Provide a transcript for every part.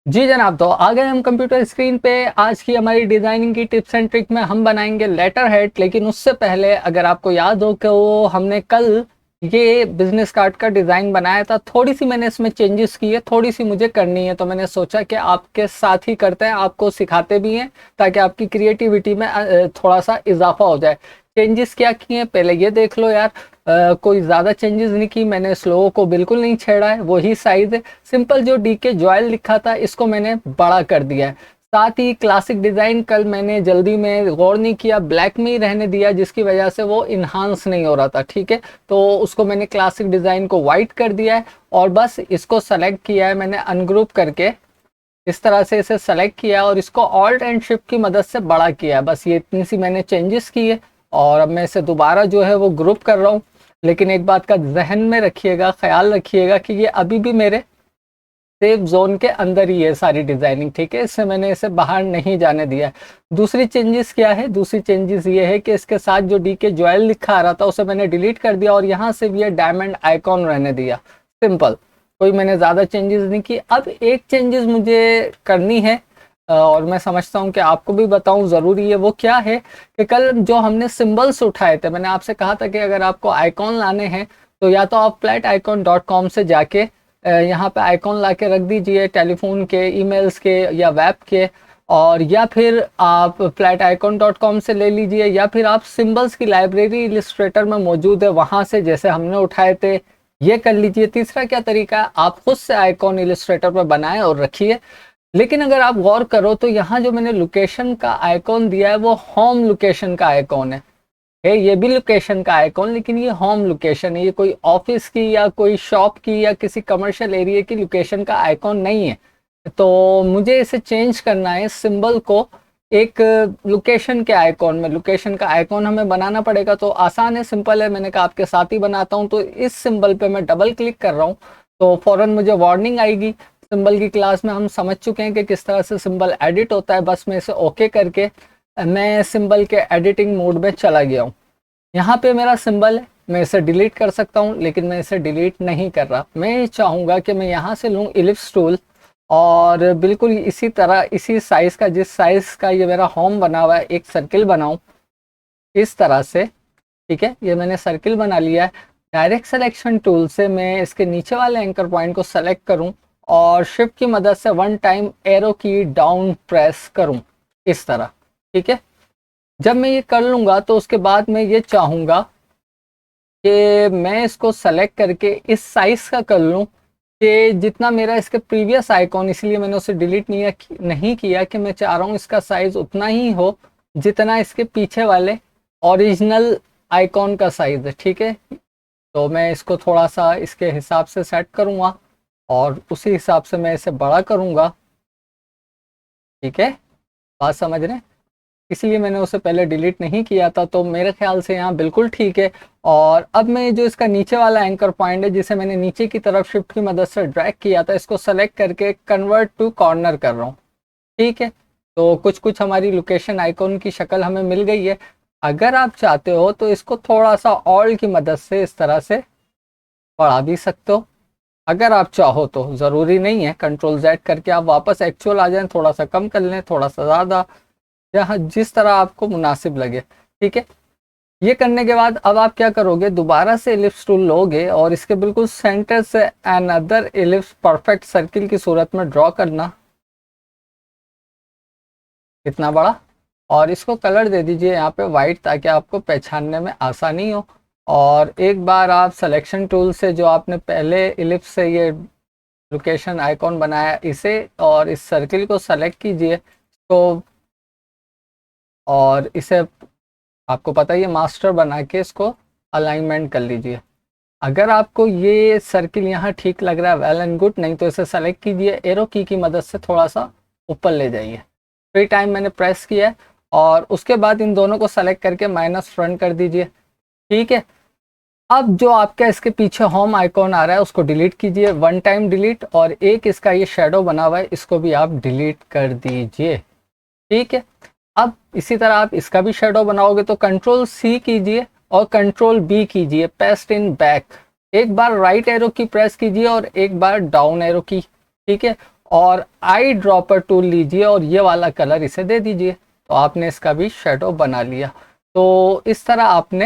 जी जनाब, तो आ गए हम कंप्यूटर स्क्रीन पे। आज की हमारी डिज़ाइनिंग की टिप्स एंड ट्रिक में हम बनाएंगे लेटर हेड। लेकिन उससे पहले अगर आपको याद हो कि वो हमने कल ये बिजनेस कार्ड का डिज़ाइन बनाया था, थोड़ी सी मैंने इसमें चेंजेस किए, थोड़ी सी मुझे करनी है, तो मैंने सोचा कि आपके साथ ही करते हैं, आपको सिखाते भी हैं ताकि आपकी क्रिएटिविटी में थोड़ा सा इजाफा हो जाए। चेंजेस क्या किए हैं पहले ये देख लो यार। कोई ज़्यादा चेंजेस नहीं की मैंने, इस लोगों को बिल्कुल नहीं छेड़ा है, वही साइज है। सिंपल जो डीके जॉयल लिखा था इसको मैंने बड़ा कर दिया है। साथ ही क्लासिक डिज़ाइन कल मैंने जल्दी में गौर नहीं किया, ब्लैक में ही रहने दिया, जिसकी वजह से वो इन्हांस नहीं हो रहा था। ठीक है, तो उसको मैंने क्लासिक डिज़ाइन को वाइट कर दिया है और बस इसको सेलेक्ट किया है मैंने अनग्रुप करके। इस तरह से इसे सेलेक्ट किया और इसको ऑल्ट एंड शिफ्ट की मदद से बड़ा किया। बस ये इतनी सी मैंने चेंजेस की है और अब मैं इसे दोबारा जो है वो ग्रुप कर रहा हूँ। लेकिन एक बात का जहन में रखिएगा, ख्याल रखिएगा कि ये अभी भी मेरे सेफ जोन के अंदर ही है सारी डिजाइनिंग। ठीक है, इससे मैंने इसे बाहर नहीं जाने दिया है। दूसरी चेंजेस क्या है? दूसरी चेंजेस ये है कि इसके साथ जो डी के जॉयल लिखा आ रहा था उसे मैंने डिलीट कर दिया और यहाँ से भी ये डायमंड आइकॉन रहने दिया। सिंपल, कोई मैंने ज़्यादा चेंजेस नहीं की। अब एक चेंजेस मुझे करनी है और मैं समझता हूँ कि आपको भी बताऊँ ज़रूरी है। वो क्या है कि कल जो हमने सिंबल्स उठाए थे, मैंने आपसे कहा था कि अगर आपको आइकॉन लाने हैं तो या तो आप flaticon.com से जाके यहाँ पे आइकॉन ला के रख दीजिए, टेलीफोन के, ईमेल्स के या वेब के, और या फिर आप flaticon.com से ले लीजिए, या फिर आप सिंबल्स की लाइब्रेरी इलिस्ट्रेटर में मौजूद है वहाँ से जैसे हमने उठाए थे ये कर लीजिए। तीसरा क्या तरीका है, आप खुद से आइकॉन इलिस्ट्रेटर पर बनाएं और रखिए। लेकिन अगर आप गौर करो तो यहाँ जो मैंने लोकेशन का आइकॉन दिया है वो होम लोकेशन का आइकॉन है ये भी लोकेशन का आइकॉन, लेकिन ये होम लोकेशन है, ये कोई ऑफिस की या कोई शॉप की या किसी कमर्शियल एरिया की लोकेशन का आइकॉन नहीं है। तो मुझे इसे चेंज करना है, सिंबल को एक लोकेशन के आइकॉन में। लोकेशन का आइकॉन हमें बनाना पड़ेगा, तो आसान है, सिंपल है। मैंने कहा आपके साथ ही बनाता हूँ। तो इस सिंबल पे मैं डबल क्लिक कर रहा हूँ तो फौरन मुझे वार्निंग आएगी। सिंबल की क्लास में हम समझ चुके हैं कि किस तरह से सिंबल एडिट होता है। बस मैं इसे ओके करके मैं सिंबल के एडिटिंग मोड में चला गया हूँ। यहाँ पे मेरा सिंबल है, मैं इसे डिलीट कर सकता हूँ, लेकिन मैं इसे डिलीट नहीं कर रहा। मैं चाहूँगा कि मैं यहाँ से लूँ इलिप्स टूल और बिल्कुल इसी तरह, इसी साइज़ का, जिस साइज़ का ये मेरा होम बना हुआ है, एक सर्किल बनाऊँ इस तरह से। ठीक है, ये मैंने सर्किल बना लिया है। डायरेक्ट सिलेक्शन टूल से मैं इसके नीचे वाले एंकर पॉइंट को सेलेक्ट करूं और शिफ्ट की मदद से वन टाइम एरो की डाउन प्रेस करूं इस तरह। ठीक है, जब मैं ये कर लूँगा तो उसके बाद मैं ये चाहूँगा कि मैं इसको सेलेक्ट करके इस साइज़ का कर लूँ कि जितना मेरा इसके प्रीवियस आइकॉन, इसलिए मैंने उसे डिलीट नहीं किया कि मैं चाह रहा हूँ इसका साइज़ उतना ही हो जितना इसके पीछे वाले ओरिजिनल आइकॉन का साइज़ है। ठीक है, तो मैं इसको थोड़ा सा इसके हिसाब से सेट करूँगा और उसी हिसाब से मैं इसे बड़ा करूँगा। ठीक है, बात समझ रहे हैं? इसलिए मैंने उसे पहले डिलीट नहीं किया था, तो मेरे ख्याल से यहाँ बिल्कुल ठीक है। और अब मैं जो इसका नीचे वाला एंकर पॉइंट है जिसे मैंने नीचे की तरफ शिफ्ट की मदद से ड्रैग किया था, इसको सेलेक्ट करके कन्वर्ट टू कॉर्नर कर रहा हूँ। ठीक है, तो कुछ कुछ हमारी लोकेशन आइकॉन की शक्ल हमें मिल गई है। अगर आप चाहते हो तो इसको थोड़ा सा ऑल्ट की मदद से इस तरह से बढ़ा भी सकते हो, अगर आप चाहो तो। ज़रूरी नहीं है, कंट्रोल जेड करके आप वापस एक्चुअल आ जाएं, थोड़ा सा कम कर लें, थोड़ा सा ज़्यादा, या जिस तरह आपको मुनासिब लगे। ठीक है, ये करने के बाद अब आप क्या करोगे, दोबारा से इलिप्स टूल लोगे और इसके बिल्कुल सेंटर से अनदर इलिप्स परफेक्ट सर्किल की सूरत में ड्रॉ करना, इतना बड़ा, और इसको कलर दे दीजिए यहाँ पे वाइट, ताकि आपको पहचानने में आसानी हो। और एक बार आप सिलेक्शन टूल से जो आपने पहले इलिप्स से ये लोकेशन आइकॉन बनाया, इसे और इस सर्किल को सेलेक्ट कीजिए तो, और इसे आपको पता ही है मास्टर बना के इसको अलाइनमेंट कर लीजिए। अगर आपको ये सर्किल यहाँ ठीक लग रहा है, वेल एंड गुड, नहीं तो इसे सेलेक्ट कीजिए, एरो की मदद से थोड़ा सा ऊपर ले जाइए। 3 टाइम मैंने प्रेस किया है और उसके बाद इन दोनों को सेलेक्ट करके माइनस फ्रंट कर दीजिए। ठीक है, अब जो आपका इसके पीछे होम आइकॉन आ रहा है उसको डिलीट कीजिए, 1 टाइम डिलीट, और एक इसका ये शेडो बना हुआ है इसको भी आप डिलीट कर दीजिए। ठीक है, अब इसी तरह आप इसका भी शेडो बनाओगे तो कंट्रोल सी कीजिए और कंट्रोल बी कीजिए, पेस्ट इन बैक। एक बार राइट एरो की प्रेस कीजिए और एक बार डाउन एरो की। ठीक है, और आई ड्रॉपर टूल लीजिए और ये वाला कलर इसे दे दीजिए, तो आपने इसका भी शेडो बना लिया। तो इस तरह आपने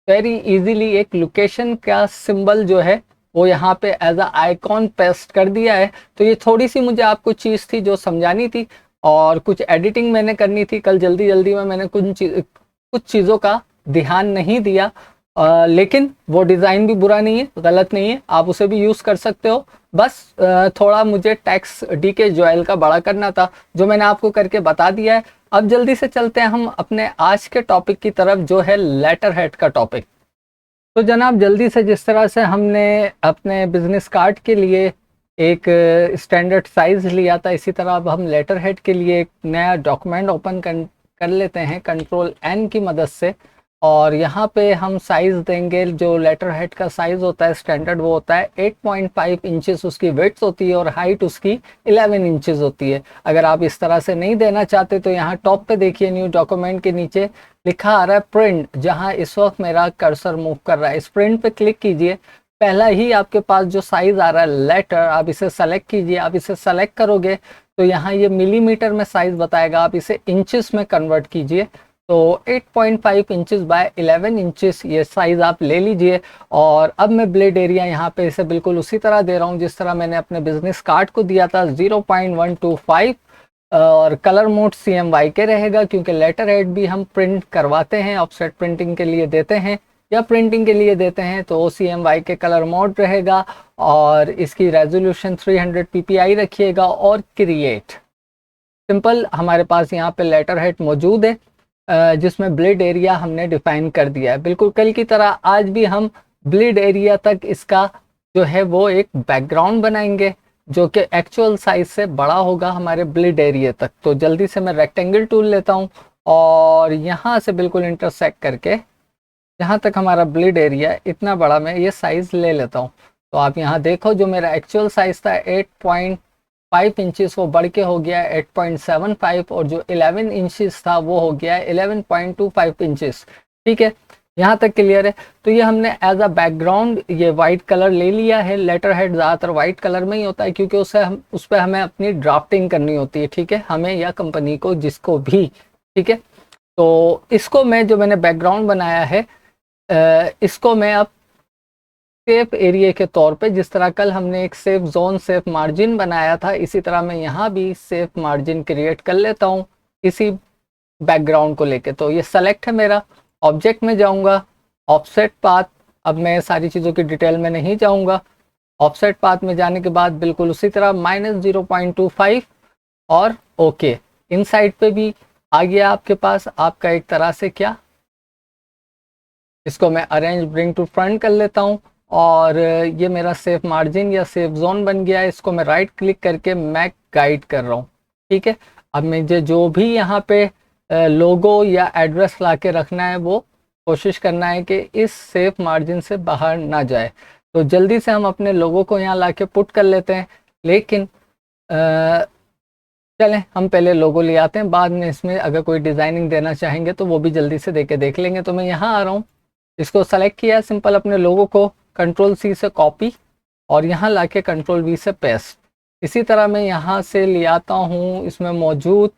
वेरी इजीली एक लोकेशन का सिंबल जो है वो यहाँ पे एज अ आइकॉन पेस्ट कर दिया है। तो ये थोड़ी सी मुझे आपको चीज़ थी जो समझानी थी, और कुछ एडिटिंग मैंने करनी थी कल जल्दी जल्दी में, मैंने कुछ चीज़ों का ध्यान नहीं दिया। लेकिन वो डिज़ाइन भी बुरा नहीं है, गलत नहीं है, आप उसे भी यूज़ कर सकते हो। बस थोड़ा मुझे टैक्स डीके जोएल का बड़ा करना था, जो मैंने आपको करके बता दिया है। अब जल्दी से चलते हैं हम अपने आज के टॉपिक की तरफ, जो है लेटर हेड का टॉपिक। तो जनाब जल्दी से, जिस तरह से हमने अपने बिजनेस कार्ड के लिए एक स्टैंडर्ड साइज लिया था, इसी तरह अब हम लेटर हेड के लिए एक नया डॉक्यूमेंट ओपन कर लेते हैं कंट्रोल एन की मदद से। और यहाँ पे हम साइज़ देंगे, जो लेटर हेड का साइज़ होता है स्टैंडर्ड वो होता है 8.5 इंचेस उसकी विड्थ होती है और हाइट उसकी 11 इंचेस होती है। अगर आप इस तरह से नहीं देना चाहते तो यहाँ टॉप पे देखिए, न्यू डॉक्यूमेंट के नीचे लिखा आ रहा है प्रिंट, जहाँ इस वक्त मेरा कर्सर मूव कर रहा है। इस प्रिंट पे क्लिक कीजिए, पहला ही आपके पास जो साइज़ आ रहा है लेटर, आप इसे सेलेक्ट कीजिए। आप इसे सेलेक्ट करोगे तो यहाँ ये मिलीमीटर में साइज़ बताएगा, आप इसे इंचेस में कन्वर्ट कीजिए। तो 8.5 इंचेस बाय 11 इंचेस ये साइज़ आप ले लीजिए। और अब मैं ब्लेड एरिया यहाँ पे इसे बिल्कुल उसी तरह दे रहा हूँ जिस तरह मैंने अपने बिजनेस कार्ड को दिया था, 0.125। और कलर मोड CMYK के रहेगा, क्योंकि लेटर हेड भी हम प्रिंट करवाते हैं, ऑफसेट प्रिंटिंग के लिए देते हैं या प्रिंटिंग के लिए देते हैं, तो CMYK के कलर मोड रहेगा। और इसकी रेजोल्यूशन 300 ppi रखिएगा। और क्रिएट सिंपल, हमारे पास यहाँ पे लेटर हेड मौजूद है, जिसमें ब्लेड एरिया हमने डिफाइन कर दिया है। बिल्कुल कल की तरह आज भी हम ब्लेड एरिया तक इसका जो है वो एक बैकग्राउंड बनाएंगे, जो कि एक्चुअल साइज से बड़ा होगा हमारे ब्लेड एरिया तक। तो जल्दी से मैं रेक्टेंगल टूल लेता हूँ और यहाँ से बिल्कुल इंटरसेक्ट करके जहाँ तक हमारा ब्लेड एरिया इतना बड़ा मैं ये साइज़ ले लेता हूँ। तो आप यहाँ देखो, जो मेरा एक्चुअल साइज़ था 8.5 इंचेस वो बढ़ के हो गया 8.75, और जो 11 इंचेस था वो हो गया 11.25 इंचेस। ठीक है, यहाँ तक क्लियर है। तो ये हमने एज अ बैकग्राउंड ये वाइट कलर ले लिया है। लेटर हेड ज़्यादातर वाइट कलर में ही होता है, क्योंकि उस पर हमें अपनी ड्राफ्टिंग करनी होती है। ठीक है, हमें या कंपनी को, जिसको भी। ठीक है, तो इसको मैं, जो मैंने बैकग्राउंड बनाया है, इसको मैं अब सेफ एरिया के तौर पे, जिस तरह कल हमने एक सेफ जोन सेफ मार्जिन बनाया था, इसी तरह मैं यहाँ भी सेफ मार्जिन क्रिएट कर लेता हूँ इसी बैकग्राउंड को लेके। तो ये सेलेक्ट है मेरा, ऑब्जेक्ट में जाऊँगा, ऑफसेट पाथ। अब मैं सारी चीज़ों की डिटेल में नहीं जाऊँगा। ऑफसेट पाथ में जाने के बाद बिल्कुल उसी तरह -0.25 और ओके। इन साइड पे भी आ गया आपके पास आपका एक तरह से क्या, इसको मैं अरेंज ब्रिंग टू फ्रंट कर लेता हूँ। और ये मेरा सेफ मार्जिन या सेफ जोन बन गया है। इसको मैं राइट क्लिक करके मैक गाइड कर रहा हूँ। ठीक है, अब मुझे जो भी यहाँ पे लोगो या एड्रेस ला के रखना है, वो कोशिश करना है कि इस सेफ मार्जिन से बाहर ना जाए। तो जल्दी से हम अपने लोगो को यहाँ ला के पुट कर लेते हैं। लेकिन चलें, हम पहले लोगो ले आते हैं, बाद में इसमें अगर कोई डिज़ाइनिंग देना चाहेंगे तो वो भी जल्दी से दे के देख लेंगे। तो मैं यहाँ आ रहा हूँ, इसको सेलेक्ट किया, सिंपल अपने लोगों को Ctrl+C से कॉपी और यहाँ लाके Ctrl+V से पेस्ट। इसी तरह मैं यहाँ से ले आता हूँ इसमें मौजूद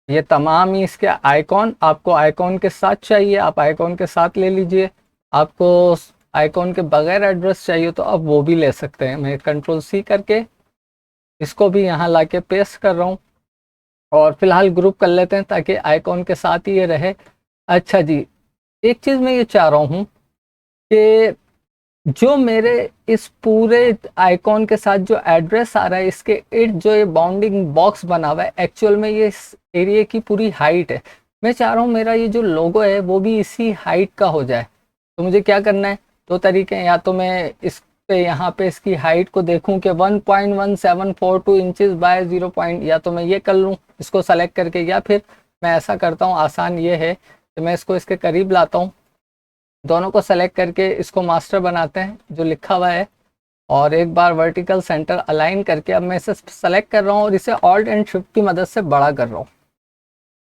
ये तमाम ही इसके आइकॉन। आपको आइकॉन के साथ चाहिए, आप आइकॉन के साथ ले लीजिए। आपको आइकॉन के बगैर एड्रेस चाहिए तो आप वो भी ले सकते हैं। मैं Ctrl+C करके इसको भी यहाँ लाके पेस्ट कर रहा हूँ। और फिलहाल ग्रुप कर लेते हैं ताकि आइकॉन के साथ ही ये रहे। अच्छा जी, एक चीज़ मैं ये चाह रहा हूँ कि जो मेरे इस पूरे आइकॉन के साथ जो एड्रेस आ रहा है, इसके इर्द जो ये बाउंडिंग बॉक्स बना हुआ है, एक्चुअल में ये इस एरिया की पूरी हाइट है। मैं चाह रहा हूँ मेरा ये जो लोगो है वो भी इसी हाइट का हो जाए। तो मुझे क्या करना है, दो तरीके हैं। या तो मैं इस पे यहाँ पे इसकी हाइट को देखूं कि 1.1742 इंचेस बाय 0. या तो मैं ये कर लूँ इसको सेलेक्ट करके, या फिर मैं ऐसा करता हूँ, आसान ये है कि मैं इसको इसके करीब लाता हूँ, दोनों को सेलेक्ट करके इसको मास्टर बनाते हैं जो लिखा हुआ है, और एक बार वर्टिकल सेंटर अलाइन करके अब मैं इसे सेलेक्ट कर रहा हूँ और इसे ऑल्ट एंड शिफ्ट की मदद से बड़ा कर रहा हूँ।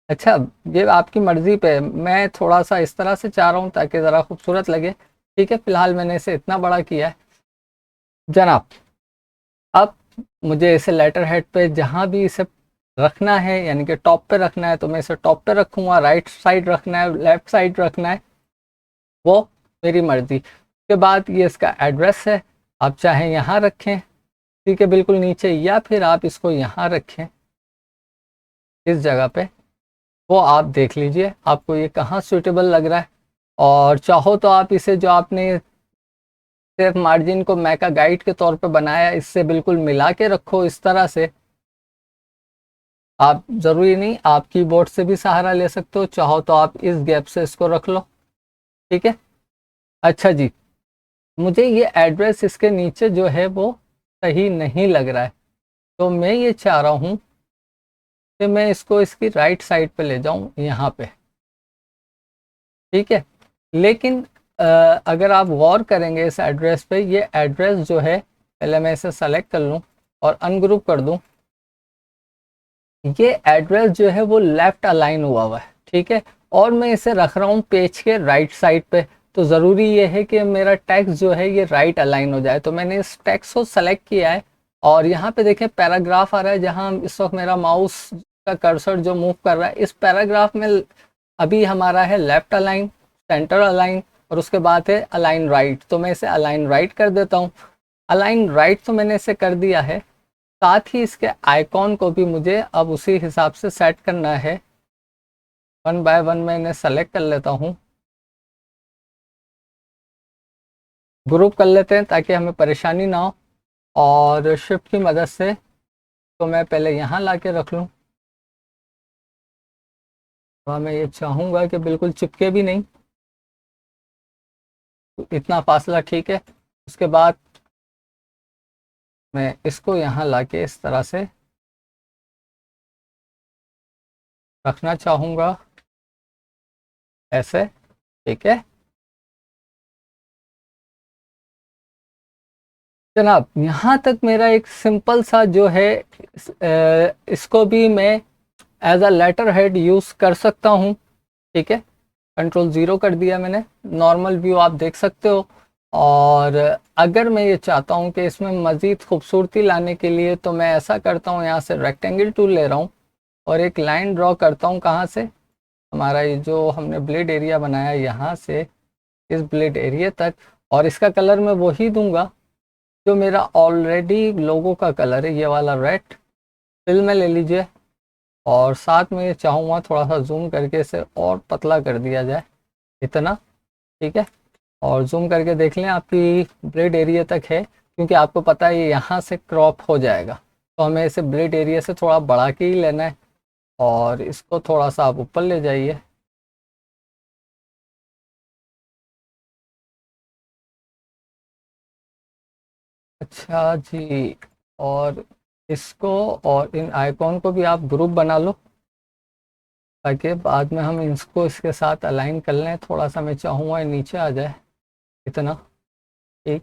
अच्छा, ये आपकी मर्ज़ी पे है, मैं थोड़ा सा इस तरह से चाह रहा हूँ ताकि ज़रा खूबसूरत लगे। ठीक है, फिलहाल मैंने इसे इतना बड़ा किया है जनाब। अब मुझे इसे लेटर हेड पे जहाँ भी इसे रखना है, यानी कि टॉप पे रखना है तो मैं इसे टॉप पे रखूँगा, राइट साइड रखना है, लेफ्ट साइड रखना है, वो मेरी मर्ज़ी। उसके बाद ये इसका एड्रेस है, आप चाहें यहाँ रखें ठीक है बिल्कुल नीचे, या फिर आप इसको यहाँ रखें इस जगह पे, वो आप देख लीजिए आपको ये कहाँ सूटेबल लग रहा है। और चाहो तो आप इसे जो आपने सिर्फ मार्जिन को मैका गाइड के तौर पे बनाया इससे बिल्कुल मिला के रखो इस तरह से। आप ज़रूरी नहीं, आप कीबोर्ड से भी सहारा ले सकते हो, चाहो तो आप इस गैप से इसको रख लो, ठीक है। अच्छा जी, मुझे ये एड्रेस इसके नीचे जो है वो सही नहीं लग रहा है, तो मैं ये चाह रहा हूँ कि मैं इसको इसकी राइट साइड पे ले जाऊँ यहाँ पे, ठीक है। लेकिन अगर आप गौर करेंगे इस एड्रेस पे, ये एड्रेस जो है, पहले मैं इसे सेलेक्ट कर लूँ और अनग्रुप कर दूँ, ये एड्रेस जो है वो लेफ्ट अलाइन हुआ है, ठीक है। और मैं इसे रख रहा हूँ पेज के राइट साइड पे, तो ज़रूरी ये है कि मेरा टेक्स्ट जो है ये राइट अलाइन हो जाए। तो मैंने इस टेक्स्ट को सेलेक्ट किया है और यहाँ पे देखें पैराग्राफ आ रहा है, जहाँ इस वक्त मेरा माउस का कर्सर जो मूव कर रहा है, इस पैराग्राफ में अभी हमारा है लेफ्ट अलाइन, सेंटर अलाइन और उसके बाद है अलाइन राइट। तो मैं इसे अलाइन राइट कर देता हूँ। अलाइन राइट तो मैंने इसे कर दिया है, साथ ही इसके आइकॉन को भी मुझे अब उसी हिसाब से सेट करना है। वन बाय वन मैं इन्हें सेलेक्ट कर लेता हूँ, ग्रुप कर लेते हैं ताकि हमें परेशानी ना हो। और शिफ्ट की मदद से तो मैं पहले यहाँ ला के रख लूँ, और मैं ये चाहूँगा कि बिल्कुल चिपके भी नहीं, तो इतना फासला ठीक है। उसके बाद मैं इसको यहाँ ला के इस तरह से रखना चाहूँगा, ऐसे, ठीक है जनाब। यहाँ तक मेरा एक सिंपल सा जो है इसको भी मैं as a letterhead use कर सकता हूँ, ठीक है। कंट्रोल ज़ीरो कर दिया मैंने, नॉर्मल व्यू आप देख सकते हो। और अगर मैं ये चाहता हूँ कि इसमें मज़ीद खूबसूरती लाने के लिए, तो मैं ऐसा करता हूँ, यहाँ से रेक्टेंगल टूल ले रहा हूँ और एक लाइन ड्रॉ करता हूँ, कहाँ से, हमारा ये जो हमने ब्लेड एरिया बनाया यहाँ से इस ब्लेड एरिया तक। और इसका कलर मैं वही दूंगा जो मेरा ऑलरेडी लोगो का कलर है, ये वाला रेड फिल में ले लीजिए। और साथ में ये चाहूँगा थोड़ा सा जूम करके इसे और पतला कर दिया जाए, इतना, ठीक है। और जूम करके देख लें आपकी ब्लेड एरिया तक है, क्योंकि आपको पता है ये यहाँ से क्रॉप हो जाएगा, तो हमें इसे ब्लेड एरिया से थोड़ा बढ़ा के ही लेना है। और इसको थोड़ा सा आप ऊपर ले जाइए, अच्छा जी। और इसको और इन आइकॉन को भी आप ग्रुप बना लो, ताकि बाद में हम इसको इसके साथ अलाइन कर लें। थोड़ा सा मैं चाहूँगा नीचे आ जाए, इतना, ठीक।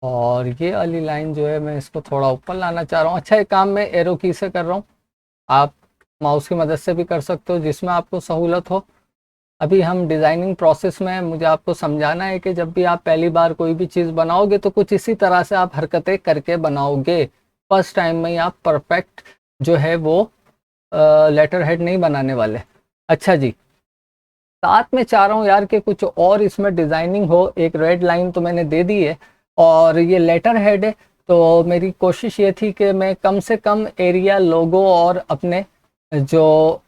और ये वाली लाइन जो है मैं इसको थोड़ा ऊपर लाना चाह रहा हूँ। अच्छा, एक काम मैं एरो की से कर रहा हूँ, आप माउस की मदद से भी कर सकते हो, जिसमें आपको सहूलत हो। अभी हम डिज़ाइनिंग प्रोसेस में हैं, मुझे आपको समझाना है कि जब भी आप पहली बार कोई भी चीज़ बनाओगे तो कुछ इसी तरह से आप हरकतें करके बनाओगे। फर्स्ट टाइम में ही आप परफेक्ट जो है वो लेटर हेड नहीं बनाने वाले। अच्छा जी, साथ में चाह रहा हूँ यार कि कुछ और इसमें डिज़ाइनिंग हो। एक रेड लाइन तो मैंने दे दी है और ये लेटर हेड है, तो मेरी कोशिश ये थी कि मैं कम से कम एरिया लोगो और अपने जो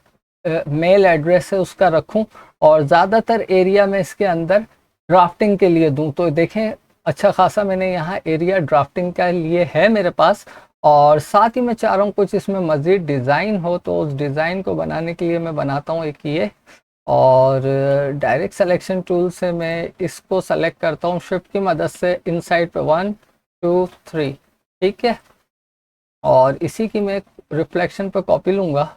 मेल एड्रेस है उसका रखूं, और ज़्यादातर एरिया में इसके अंदर ड्राफ्टिंग के लिए दूं। तो देखें अच्छा खासा मैंने यहाँ एरिया ड्राफ्टिंग के लिए है मेरे पास। और साथ ही मैं चाह रहा हूँ कुछ इसमें मज़ीद डिज़ाइन हो, तो उस डिज़ाइन को बनाने के लिए मैं बनाता हूँ एक ये, और डायरेक्ट सिलेक्शन टूल से मैं इसको सेलेक्ट करता हूँ शिफ्ट की मदद से इनसाइड पे, 1 2 3, ठीक है। और इसी की मैं रिफ्लेक्शन पे कॉपी लूँगा,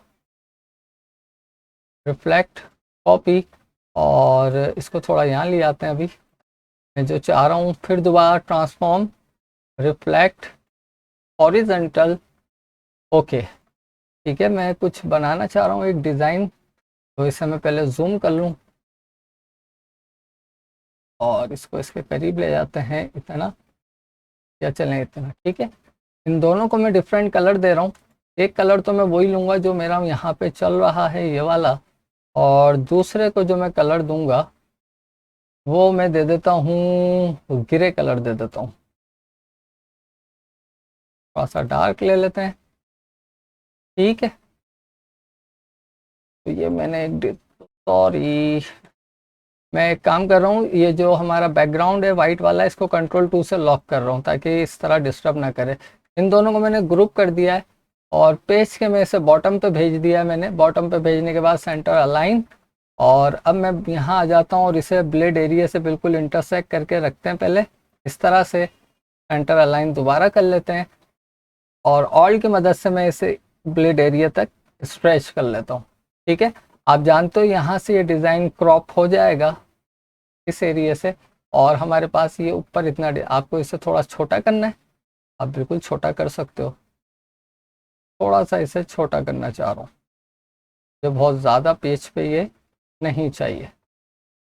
रिफ्लेक्ट, कॉपी, और इसको थोड़ा यहाँ ले आते हैं। अभी मैं जो चाह रहा हूँ, फिर दोबारा ट्रांसफॉर्म, रिफ्लेक्ट, हॉरिजेंटल, ओके, ठीक है। मैं कुछ बनाना चाह रहा हूँ एक डिज़ाइन, तो इसे मैं पहले जूम कर लूँ और इसको इसके करीब ले जाते हैं, इतना, या चलें इतना, ठीक है। इन दोनों को मैं डिफरेंट कलर दे रहा हूँ। एक कलर तो मैं वही लूँगा जो मेरा यहाँ पे चल रहा है, ये वाला, और दूसरे को जो मैं कलर दूंगा वो मैं दे देता हूँ ग्रे कलर दे देता हूँ। थोड़ा सा डार्क ले लेते हैं, ठीक है। तो ये मैंने सॉरी, मैं एक काम कर रहा हूँ, ये जो हमारा बैकग्राउंड है वाइट वाला, इसको कंट्रोल 2 से लॉक कर रहा हूँ ताकि इस तरह डिस्टर्ब ना करे। इन दोनों को मैंने ग्रुप कर दिया है और पेज के में इसे बॉटम पे भेज दिया है मैंने। बॉटम पे भेजने के बाद सेंटर अलाइन, और अब मैं यहाँ आ जाता हूँ और इसे ब्लेड एरिया से बिल्कुल इंटरसेक्ट करके रखते हैं पहले इस तरह से। सेंटर अलाइन दोबारा कर लेते हैं और ऑल्ट की मदद से मैं इसे ब्लेड एरिया तक स्ट्रेच कर लेता हूँ, ठीक है। आप जानते हो यहाँ से ये डिज़ाइन क्रॉप हो जाएगा इस एरिया से, और हमारे पास ये ऊपर इतना, आपको इसे थोड़ा छोटा करना है, आप बिल्कुल छोटा कर सकते हो। थोड़ा सा इसे छोटा करना चाह रहा हूँ, जो बहुत ज़्यादा पेज पे ये नहीं चाहिए,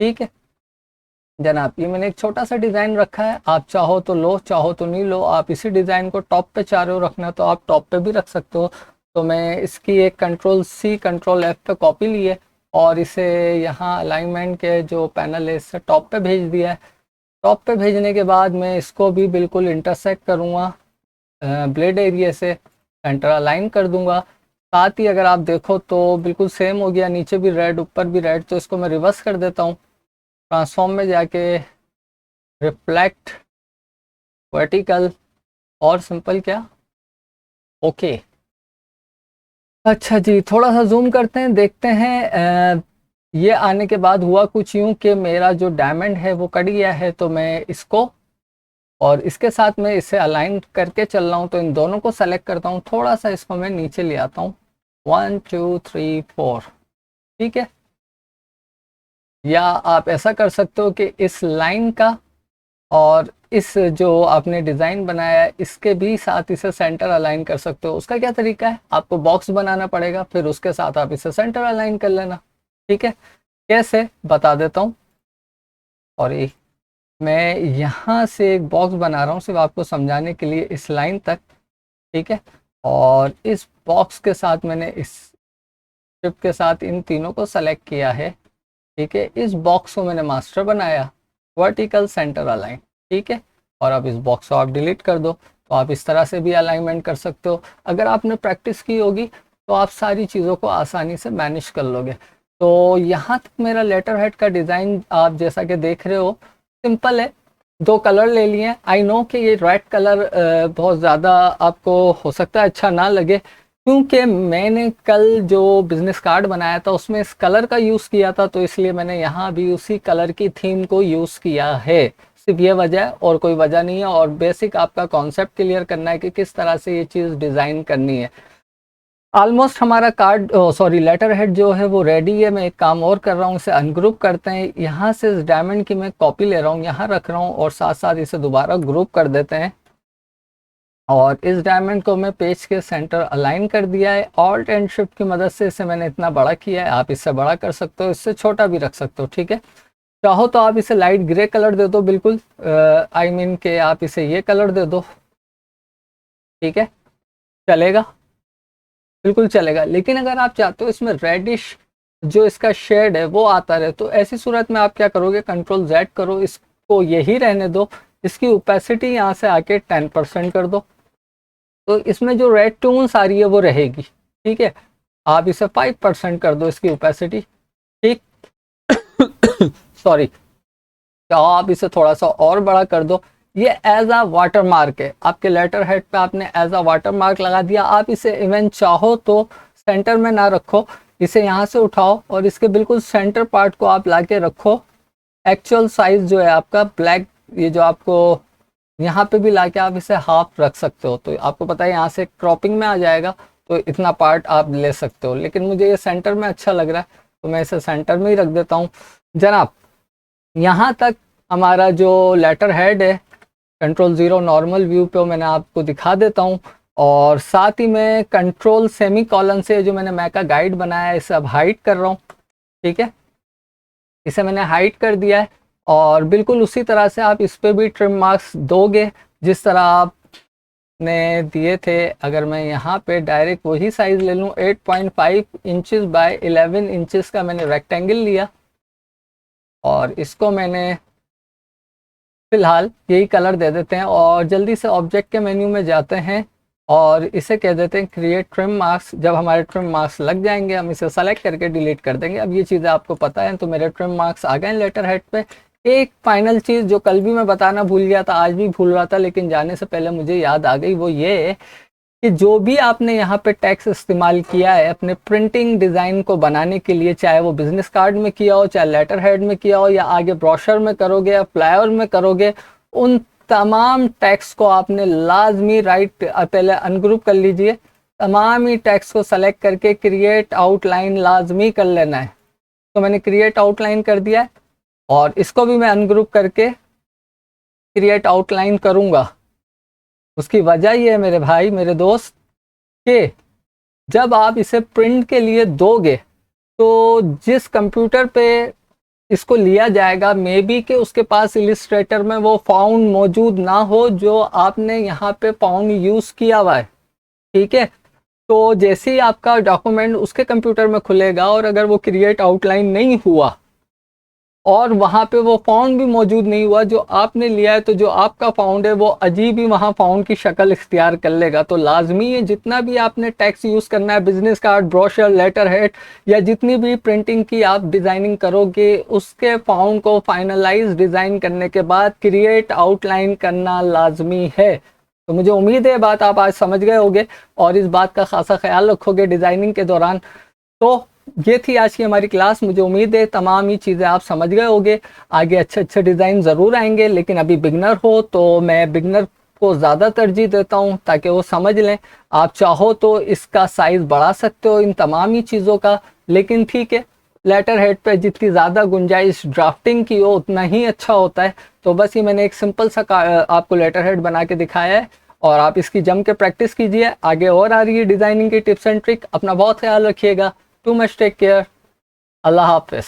ठीक है जनाब। ये मैंने एक छोटा सा डिज़ाइन रखा है, आप चाहो तो लो, चाहो तो नहीं लो। आप इसी डिज़ाइन को टॉप पे चाह रहे हो रखना तो आप टॉप पे भी रख सकते हो। तो मैं इसकी एक कंट्रोल-C कंट्रोल-F पे कॉपी ली है और इसे यहाँ अलाइनमेंट के जो पैनल है इससे टॉप पे भेज दिया है। टॉप पे भेजने के बाद मैं इसको भी बिल्कुल इंटरसेक्ट करूँगा ब्लेड एरिया से, सेंटर अलाइन कर दूंगा। साथ ही अगर आप देखो तो बिल्कुल सेम हो गया, नीचे भी रेड ऊपर भी रेड। तो इसको मैं रिवर्स कर देता हूँ, ट्रांसफॉर्म में जाके रिफ्लेक्ट वर्टिकल और सिंपल क्या, ओके। अच्छा जी, थोड़ा सा जूम करते हैं, देखते हैं। ये आने के बाद हुआ कुछ यूं कि मेरा जो डायमंड है वो कट गया है, तो मैं इसको और इसके साथ में इसे अलाइन करके चल रहा हूँ। तो इन दोनों को सेलेक्ट करता हूँ, थोड़ा सा इसको मैं नीचे ले आता हूँ, 1 2 3 4, ठीक है। या आप ऐसा कर सकते हो कि इस लाइन का और इस जो आपने डिज़ाइन बनाया है इसके भी साथ इसे सेंटर अलाइन कर सकते हो। उसका क्या तरीका है, आपको बॉक्स बनाना पड़ेगा, फिर उसके साथ आप इसे सेंटर अलाइन कर लेना, ठीक है। कैसे बता देता हूँ। और एक मैं यहाँ से एक बॉक्स बना रहा हूँ सिर्फ आपको समझाने के लिए, इस लाइन तक, ठीक है। और इस बॉक्स के साथ मैंने इस स्ट्रिप के साथ इन तीनों को सेलेक्ट किया है, ठीक है। इस बॉक्स को मैंने मास्टर बनाया, वर्टिकल सेंटर अलाइन, ठीक है। और अब इस बॉक्स को आप डिलीट कर दो, तो आप इस तरह से भी अलाइनमेंट कर सकते हो। अगर आपने प्रैक्टिस की होगी तो आप सारी चीज़ों को आसानी से मैनेज कर लोगे। तो यहाँ तक मेरा लेटर हेड का डिज़ाइन आप जैसा कि देख रहे हो सिंपल है। 2 कलर ले लिए। आई नो कि ये रेड कलर बहुत ज़्यादा आपको हो सकता है अच्छा ना लगे, क्योंकि मैंने कल जो बिजनेस कार्ड बनाया था उसमें इस कलर का यूज़ किया था, तो इसलिए मैंने यहाँ भी उसी कलर की थीम को यूज़ किया है। सिर्फ ये वजह है और कोई वजह नहीं है। और बेसिक आपका कॉन्सेप्ट क्लियर करना है कि किस तरह से ये चीज़ डिज़ाइन करनी है। ऑलमोस्ट हमारा कार्ड सॉरी लेटर हेड जो है वो रेडी है। मैं एक काम और कर रहा हूँ, इसे अनग्रुप करते हैं। यहाँ से इस डायमंड की मैं कॉपी ले रहा हूँ, यहाँ रख रहा हूँ और साथ साथ इसे दोबारा ग्रुप कर देते हैं। और इस डायमंड को मैं पेज के सेंटर अलाइन कर दिया है। ऑल्ट एंड शिफ्ट की मदद से इसे मैंने इतना बड़ा किया है। आप इससे बड़ा कर सकते हो, इससे छोटा भी रख सकते हो, ठीक है। चाहो तो आप इसे लाइट ग्रे कलर दे दो, बिल्कुल आई मीन के आप इसे ये कलर दे दो, ठीक है, चलेगा, बिल्कुल चलेगा। लेकिन अगर आप चाहते हो इसमें रेडिश जो इसका शेड है वो आता रहे, तो ऐसी सूरत में आप क्या करोगे, कंट्रोल-Z करो, इसको यही रहने दो, इसकी ओपेसिटी यहाँ से आके 10% कर दो, तो इसमें जो रेड टून्स आ रही है वो रहेगी, ठीक है। आप इसे 5% कर दो इसकी ओपेसिटी, ठीक सॉरी। तो आप इसे थोड़ा सा और बड़ा कर दो। ये एज अ वाटर मार्क है, आपके लेटर हेड पे आपने एज अ वाटर मार्क लगा दिया। आप इसे इवन चाहो तो सेंटर में ना रखो, इसे यहाँ से उठाओ और इसके बिल्कुल सेंटर पार्ट को आप लाके रखो। एक्चुअल साइज जो है आपका ब्लैक, ये जो आपको यहाँ पे भी लाके आप इसे हाफ रख सकते हो, तो आपको पता है यहाँ से क्रॉपिंग में आ जाएगा, तो इतना पार्ट आप ले सकते हो। लेकिन मुझे ये सेंटर में अच्छा लग रहा है तो मैं इसे सेंटर में ही रख देता हूँ जनाब। यहाँ तक हमारा जो लेटर हेड है, कंट्रोल-0 नॉर्मल व्यू पे मैंने आपको दिखा देता हूँ। और साथ ही मैं कंट्रोल सेमी कॉलन से जो मैंने मैक का गाइड बनाया है इसे अब हाइड कर रहा हूँ, ठीक है। इसे मैंने हाइड कर दिया है और बिल्कुल उसी तरह से आप इस पे भी ट्रिम मार्क्स दोगे जिस तरह आप आपने दिए थे, अगर मैं यहाँ पे डायरेक्ट वही साइज़ ले लूँ 8.5 इंचज़ बाय 11 इंचज़ का मैंने रेक्टेंगल लिया और इसको मैंने फ़िलहाल यही कलर दे देते हैं और जल्दी से ऑब्जेक्ट के मेन्यू में जाते हैं और इसे कह देते हैं क्रिएट ट्रिम मार्क्स। जब हमारे ट्रिम मार्क्स लग जाएंगे हम इसे सेलेक्ट करके डिलीट कर देंगे। अब ये चीज़ें आपको पता है, तो मेरे ट्रिम मार्क्स आ गए लेटर हेड पे। एक फाइनल चीज़ जो कल भी मैं बताना भूल गया था, आज भी भूल रहा था, लेकिन जाने से पहले मुझे याद आ गई, वो ये कि जो भी आपने यहाँ पे टेक्स्ट इस्तेमाल किया है अपने प्रिंटिंग डिज़ाइन को बनाने के लिए, चाहे वो बिजनेस कार्ड में किया हो, चाहे लेटर हेड में किया हो, या आगे ब्रोशर में करोगे या फ्लायर में करोगे, उन तमाम टेक्स्ट को आपने लाजमी पहले अनग्रुप कर लीजिए, तमाम ही टेक्स्ट को सेलेक्ट करके क्रिएट आउटलाइन लाजमी कर लेना है। तो मैंने क्रिएट आउटलाइन कर दिया है और इसको भी मैं अनग्रुप करके क्रिएट आउटलाइन करूँगा। उसकी वजह ये है मेरे भाई मेरे दोस्त कि जब आप इसे प्रिंट के लिए दोगे तो जिस कंप्यूटर पे इसको लिया जाएगा मे बी कि उसके पास इलिस्ट्रेटर में वो फाउंड मौजूद ना हो जो आपने यहाँ पे फाउंड यूज़ किया हुआ है, ठीक है। तो जैसे ही आपका डॉक्यूमेंट उसके कंप्यूटर में खुलेगा और अगर वो क्रिएट आउटलाइन नहीं हुआ और वहाँ पे वो फाउंड भी मौजूद नहीं हुआ जो आपने लिया है, तो जो आपका फाउंड है वो अजीब ही वहाँ फाउंड की शक्ल इख्तियार कर लेगा। तो लाजमी है जितना भी आपने टेक्स्ट यूज़ करना है, business card, brochure, letterhead या जितनी भी प्रिंटिंग की आप डिज़ाइनिंग करोगे, उसके फाउंड को फाइनलाइज डिज़ाइन करने के बाद क्रिएट आउटलाइन करना लाजमी है। तो मुझे उम्मीद है बात आप आज समझ गए होंगे और इस बात का खासा ख्याल रखोगे डिज़ाइनिंग के दौरान। तो ये थी आज की हमारी क्लास। मुझे उम्मीद है तमाम ही चीज़ें आप समझ गए होंगे। आगे अच्छे अच्छे डिज़ाइन ज़रूर आएंगे, लेकिन अभी बिगनर हो तो मैं बिगनर को ज़्यादा तरजीह देता हूँ ताकि वो समझ लें। आप चाहो तो इसका साइज़ बढ़ा सकते हो इन तमाम ही चीज़ों का, लेकिन ठीक है, लेटर हेड पे जितनी ज़्यादा गुंजाइश ड्राफ्टिंग की हो उतना ही अच्छा होता है। तो बस ये मैंने एक सिंपल सा आपको लेटर हेड बना के दिखाया है और आप इसकी जम के प्रैक्टिस कीजिए। आगे और आ रही है डिज़ाइनिंग की टिप्स एंड ट्रिक। अपना बहुत ख्याल रखिएगा। Too much take care. Allah हाफिज़।